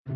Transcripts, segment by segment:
Hey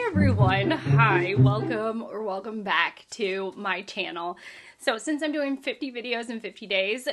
everyone, hi, welcome back to my channel. So since I'm doing 50 videos in 50 days,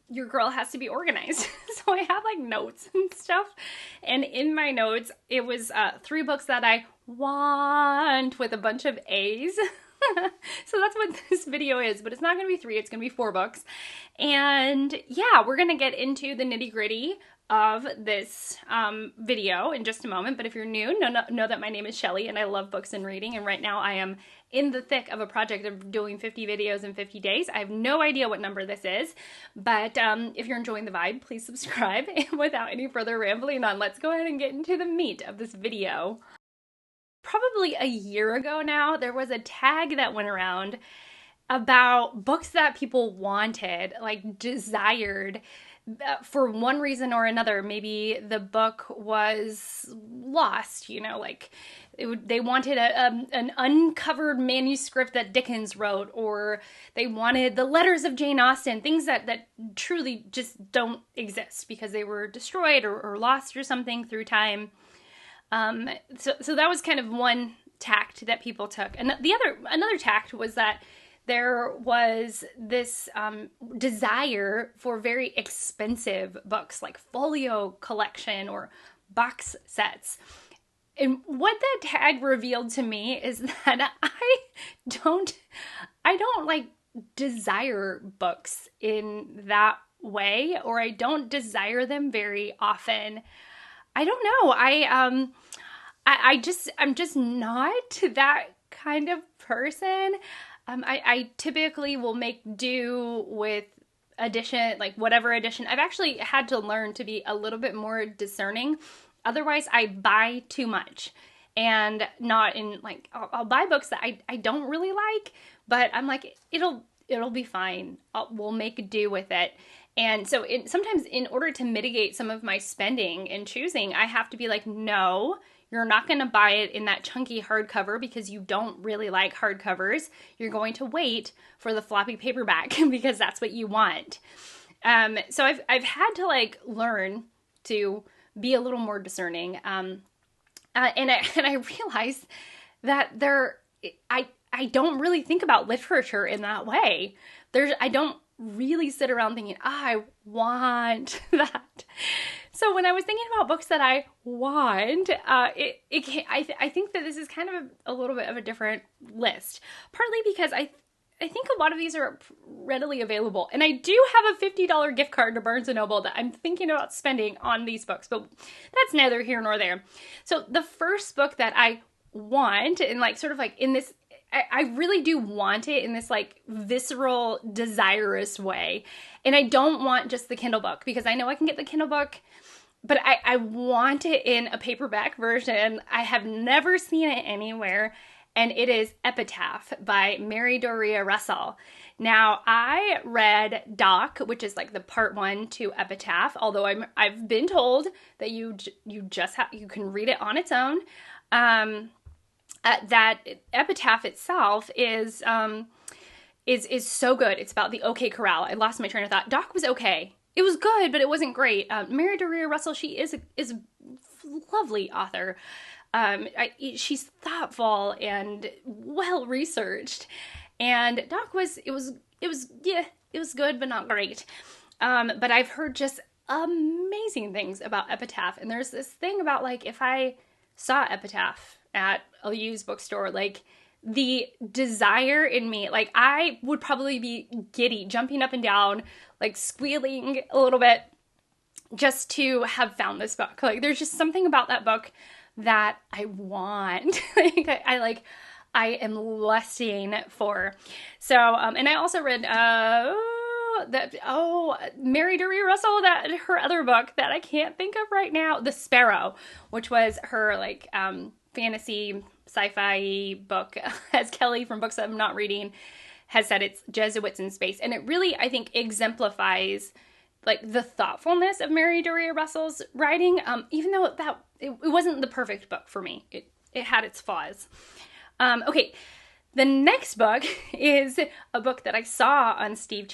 your girl has to be organized. So I have like notes and stuff, and in my notes it was 3 books that I want with a bunch of A's. So that's what this video is, but it's not gonna be 3, it's gonna be 4 books. And yeah, we're gonna get into the nitty-gritty of this video in just a moment. But if you're new, know that my name is Shelly and I love books and reading, and right now I am in the thick of a project of doing 50 videos in 50 days. I have no idea what number this is, but if you're enjoying the vibe, please subscribe. And without any further rambling on, let's go ahead and get into the meat of this video. Probably a year ago now, there was a tag that went around about books that people wanted, like desired, for one reason or another. Maybe the book was lost, like they wanted an uncovered manuscript that Dickens wrote, or they wanted the letters of Jane Austen, things that truly just don't exist because they were destroyed or lost or something through time. So that was kind of one tact that people took. And another tact was that there was this desire for very expensive books, like folio collection or box sets. And what that tag revealed to me is that I don't like desire books in that way, or I don't desire them very often. I don't know. I'm just not that kind of person. I typically will make do with edition, like whatever edition. I've actually had to learn to be a little bit more discerning. Otherwise, I buy too much, and not in like, I'll buy books that I don't really like, but I'm like, it'll be fine. We'll make do with it. And so sometimes in order to mitigate some of my spending and choosing, I have to be like, no, you're not going to buy it in that chunky hardcover because you don't really like hardcovers. You're going to wait for the floppy paperback because that's what you want. So I've had to like learn to be a little more discerning. And I realized that I don't really think about literature in that way. I don't really sit around thinking, I want that. So when I was thinking about books that I want, I think that this is kind of a little bit of a different list. Partly because I think a lot of these are readily available. And I do have a $50 gift card to Barnes & Noble that I'm thinking about spending on these books, but that's neither here nor there. So the first book that I want, and like sort of like in this, I really do want it in this like visceral, desirous way. And I don't want just the Kindle book, because I know I can get the Kindle book, but I want it in a paperback version. I have never seen it anywhere, and it is Epitaph by Mary Doria Russell. Now, I read Doc, which is like the part 1 to Epitaph, although I've been told that you can read it on its own. That Epitaph itself is so good. It's about the OK Corral. I lost my train of thought. Doc was okay. It was good, but it wasn't great. Mary Doria Russell, she is a lovely author. She's thoughtful and well researched. And Doc was good, but not great. But I've heard just amazing things about Epitaph. And there's this thing about like, if I saw Epitaph at a used bookstore, like the desire in me, like I would probably be giddy, jumping up and down, like squealing a little bit just to have found this book. Like there's just something about that book that I want. I am lusting for. So, and I also read, Mary Doria Russell, that her other book that I can't think of right now, The Sparrow, which was her like, fantasy sci-fi book, as Kelly from Books I'm Not Reading has said, it's Jesuits in space. And it really, I think, exemplifies like the thoughtfulness of Mary Doria Russell's writing, even though it wasn't the perfect book for me. It had its flaws. Okay, the next book is a book that I saw on Steve's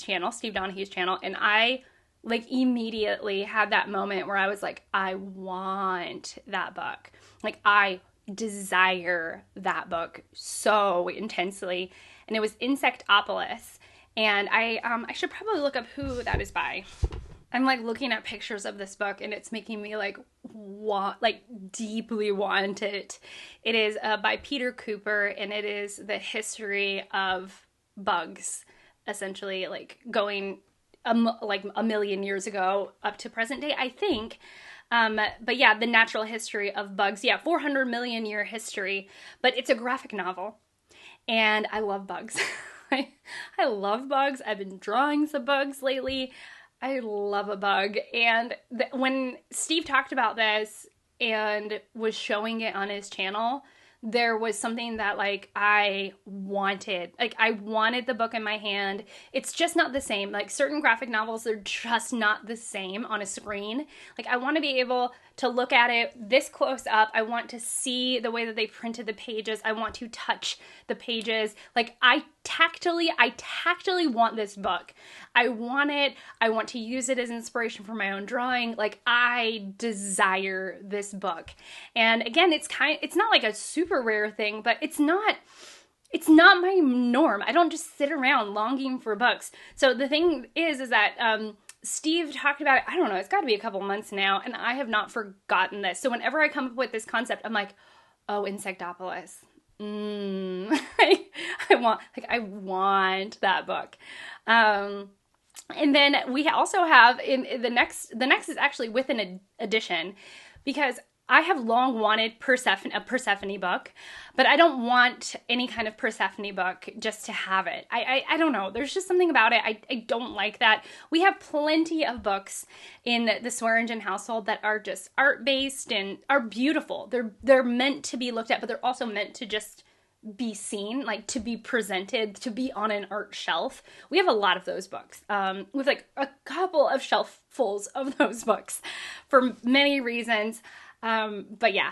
channel, Steve Donahue's channel, and I like immediately had that moment where I was like, I want that book. Like I desire that book so intensely. And it was Insectopous. And I should probably look up who that is by. I'm like looking at pictures of this book and it's making me like deeply want it. It is by Peter Cooper, and it is the history of bugs, essentially, like going like a million years ago up to present day, I think. But yeah, the natural history of bugs. Yeah, 400 million year history, but it's a graphic novel. And I love bugs. I love bugs. I've been drawing some bugs lately. I love a bug. And when Steve talked about this and was showing it on his channel, there was something that like I wanted. Like I wanted the book in my hand. It's just not the same. Like certain graphic novels are just not the same on a screen. Like I want to be able to look at it this close up. I want to see the way that they printed the pages. I want to touch the pages. Like I tactily want this book. I want it. I want to use it as inspiration for my own drawing. Like I desire this book. And again, it's not like a super rare thing, but it's not my norm. I don't just sit around longing for books. So the thing is that Steve talked about it, I don't know, it's got to be a couple months now, and I have not forgotten this. So whenever I come up with this concept, I'm like, oh, Insectopous. I want that book. And then we also have in the next is actually with an addition, because I have long wanted a Persephone book, but I don't want any kind of Persephone book just to have it. I don't know. There's just something about it. I don't like that. We have plenty of books in the Swearingen household that are just art-based and are beautiful. They're meant to be looked at, but they're also meant to just be seen, like to be presented, to be on an art shelf. We have a lot of those books, with like a couple of shelffuls of those books for many reasons. But yeah,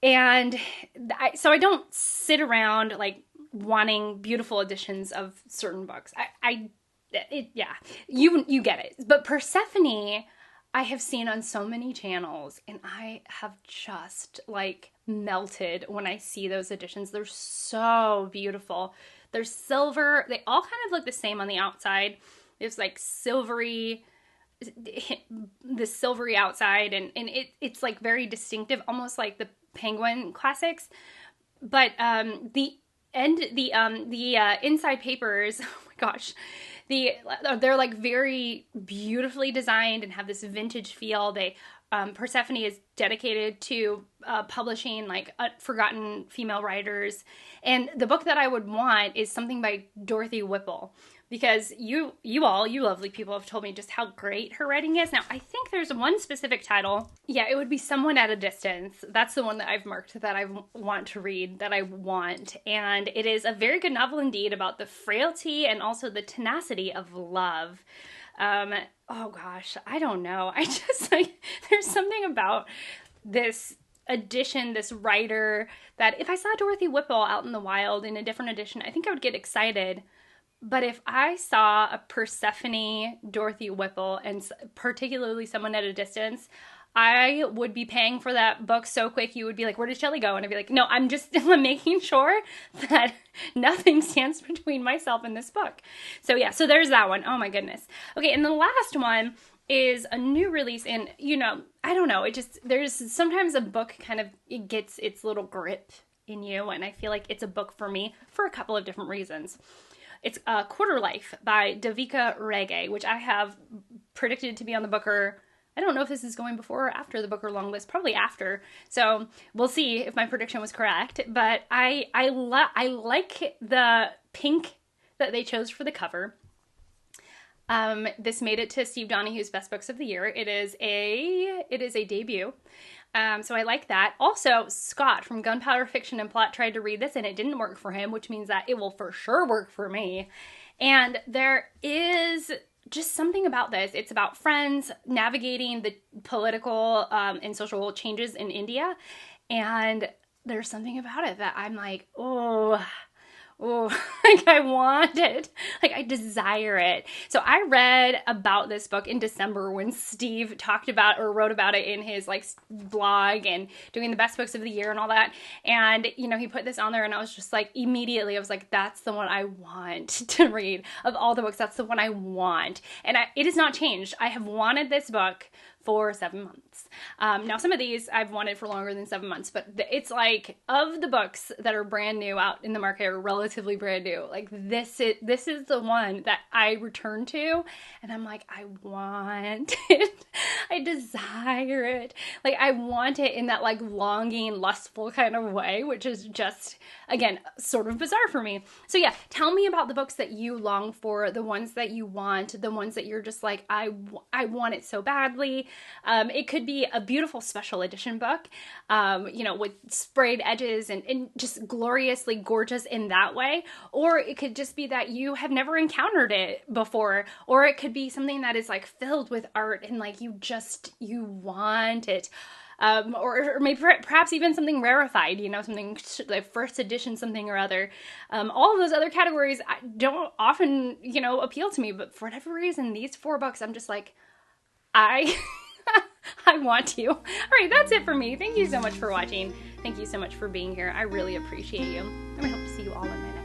and so I don't sit around like wanting beautiful editions of certain books. Yeah, you get it. But Persephone, I have seen on so many channels, and I have just like melted when I see those editions. They're so beautiful. They're silver. They all kind of look the same on the outside. There's like silvery, the silvery outside, and it's like very distinctive, almost like the Penguin classics. But the inside papers, oh my gosh, they're like very beautifully designed and have this vintage feel. Persephone is dedicated to publishing like forgotten female writers, and the book that I would want is something by Dorothy Whipple, because you lovely people have told me just how great her writing is. Now, I think there's one specific title. Yeah, it would be Someone at a Distance. That's the one that I've marked that I want to read, that I want. And it is a very good novel indeed about the frailty and also the tenacity of love. Oh gosh, I don't know. I just like, there's something about this edition, this writer, that if I saw Dorothy Whipple out in the wild in a different edition, I think I would get excited. But if I saw a Persephone Dorothy Whipple, and particularly Someone at a Distance, I would be paying for that book so quick. You would be like, where did Shelley go? And I'd be like, no, I'm making sure that nothing stands between myself and this book. So yeah, so there's that one. Oh my goodness. Okay, and the last one is a new release, and I don't know, there's sometimes a book kind of, it gets its little grip in you, and I feel like it's a book for me for a couple of different reasons. It's Quarterlife by Davika Reggae, which I have predicted to be on the Booker. I don't know if this is going before or after the Booker long list, probably after. So we'll see if my prediction was correct. But I like the pink that they chose for the cover. This made it to Steve Donahue's Best Books of the Year. It is a debut. So I like that. Also, Scott from Gunpowder Fiction and Plot tried to read this and it didn't work for him, which means that it will for sure work for me. And there is just something about this. It's about friends navigating the political and social changes in India. And there's something about it that I'm like, oh, oh, like I want it. Like I desire it. So I read about this book in December when Steve talked about or wrote about it in his like blog and doing the best books of the year and all that. And, you know, he put this on there and I was just like, immediately I was like, that's the one I want to read. Of all the books, that's the one I want. And it has not changed. I have wanted this book for 7 months. Now some of these I've wanted for longer than 7 months, but it's like of the books that are brand new out in the market or relatively brand new, like this is the one that I return to and I'm like, I want it. I desire it. Like I want it in that like longing, lustful kind of way, which is just, again, sort of bizarre for me. So yeah, tell me about the books that you long for, the ones that you want, the ones that you're just like, I want it so badly. It could be a beautiful special edition book, you know, with sprayed edges and just gloriously gorgeous in that way. Or it could just be that you have never encountered it before. Or it could be something that is like filled with art and like you want it. Or maybe perhaps even something rarefied, you know, something like first edition, something or other. All of those other categories don't often, you know, appeal to me, but for whatever reason, these 4 books, I'm just like, I want to. All right, that's it for me. Thank you so much for watching. Thank you so much for being here. I really appreciate you. And I hope to see you all in my next